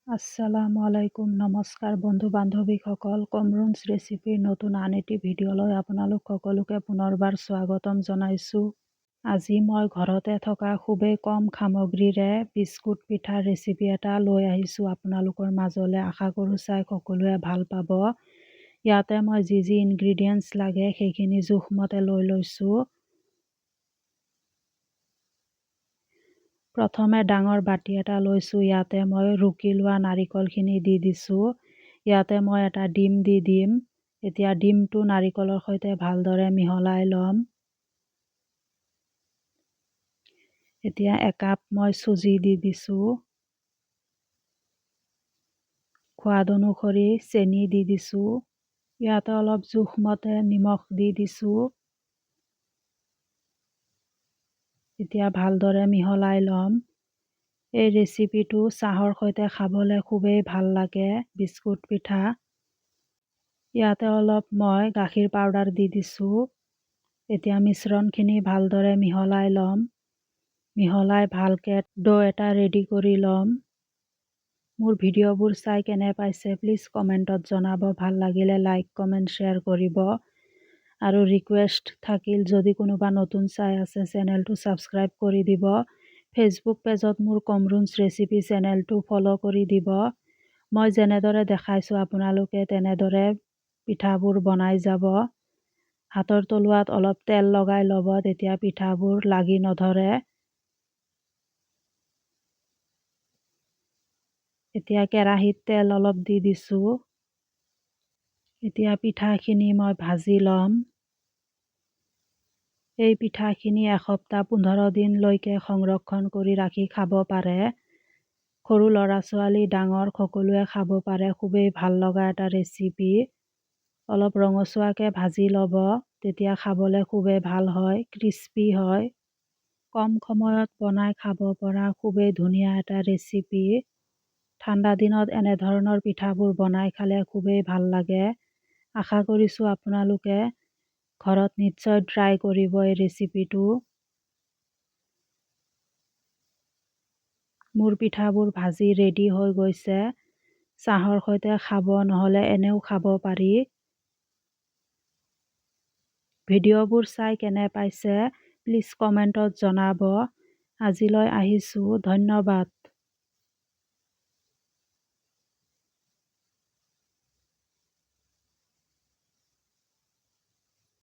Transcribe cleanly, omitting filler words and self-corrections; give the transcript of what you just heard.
আসসালামু আলাইকুম নমস্কাৰ বন্ধু বান্ধৱীসকল কমৰুনছ ৰেচিপিৰ নতুন আন এটি ভিডিঅ'লৈ আপোনালোক সকলোকে পুনৰবাৰ স্বাগতম জনাইছোঁ। আজি মই ঘৰতে থকা খুবেই কম সামগ্ৰীৰে বিস্কুট পিঠাৰ ৰেচিপি এটা লৈ আহিছোঁ আপোনালোকৰ মাজলৈ। আশা কৰোঁ চাই সকলোৱে ভাল পাব। ইয়াতে মই যি ইনগ্ৰিডিয়েণ্টছ লাগে সেইখিনি জোখমতে লৈ লৈছোঁ। প্ৰথমে ডাঙৰ বাটি এটা লৈছোঁ। ইয়াতে মই ৰুকি লোৱা নাৰিকলখিনি দি দিছোঁ। ইয়াতে মই এটা ডিম দি দিম। এতিয়া ডিমটো নাৰিকলৰ সৈতে ভালদৰে মিহলাই ল'ম। এতিয়া একাপ মই চুজি দি দিছোঁ। সোৱাদ অনুসৰি চেনি দি দিছোঁ। ইয়াতে অলপ জোখমতে নিমখ দি দিছোঁ। এতিয়া ভালদৰে মিহলাই ল'ম। এই ৰেচিপিটো চাহৰ সৈতে খাবলৈ খুবেই ভাল লাগে বিস্কুট পিঠা। ইয়াতে অলপ মই গাখীৰ পাউডাৰ দি দিছোঁ। এতিয়া মিশ্ৰণখিনি ভালদৰে মিহলাই ল'ম। মিহলাই ভালকৈ ডো এটা ৰেডি কৰি ল'ম। মোৰ ভিডিঅ'বোৰ চাই কেনে পাইছে প্লিজ কমেণ্টত জনাব। ভাল লাগিলে লাইক কমেণ্ট শ্বেয়াৰ কৰিব। আৰু ৰিকুৱেষ্ট থাকিল যদি কোনোবা নতুন চাই আছে চেনেলটো ছাবস্ক্ৰাইব কৰি দিব। ফেচবুক পেজত মোৰ কমৰুনছ ৰেচিপি চেনেলটো ফ'ল' কৰি দিব। মই যেনেদৰে দেখাইছোঁ আপোনালোকে তেনেদৰে পিঠাবোৰ বনাই যাব। হাতৰ তলুৱাত অলপ তেল লগাই ল'ব, তেতিয়া পিঠাবোৰ লাগি নধৰে। এতিয়া কেৰাহীত তেল অলপ দি দিছোঁ। এতিয়া পিঠাখিনি মই ভাজি ল'ম। এই পিঠাখিনি এসপ্তাহ 15 দিনলৈকে সংৰক্ষণ কৰি ৰাখি খাব পাৰে। সৰু ল'ৰা ছোৱালী ডাঙৰ সকলোৱে খাব পাৰে। খুবেই ভাল লগা এটা ৰেচিপি। অলপ ৰঙচুৱাকৈ ভাজি ল'ব, তেতিয়া খাবলৈ খুবেই ভাল হয়, ক্ৰিস্পি হয়। কম সময়ত বনাই খাব পৰা খুবেই ধুনীয়া এটা ৰেচিপি। ঠাণ্ডা দিনত এনেধৰণৰ পিঠাবোৰ বনাই খালে খুবেই ভাল লাগে। আশা কৰিছোঁ আপোনালোকে ঘৰত নিশ্চয় ট্ৰাই কৰিব এই ৰেচিপিটো। মোৰ পিঠাবোৰ ভাজি ৰেডি হৈ গৈছে। চাহৰ সৈতে খাব, নহ'লে এনেও খাব পাৰি। ভিডিঅ'বোৰ চাই কেনে পাইছে প্লিজ কমেণ্টত জনাব। আজিলৈ আহিছোঁ, ধন্যবাদ।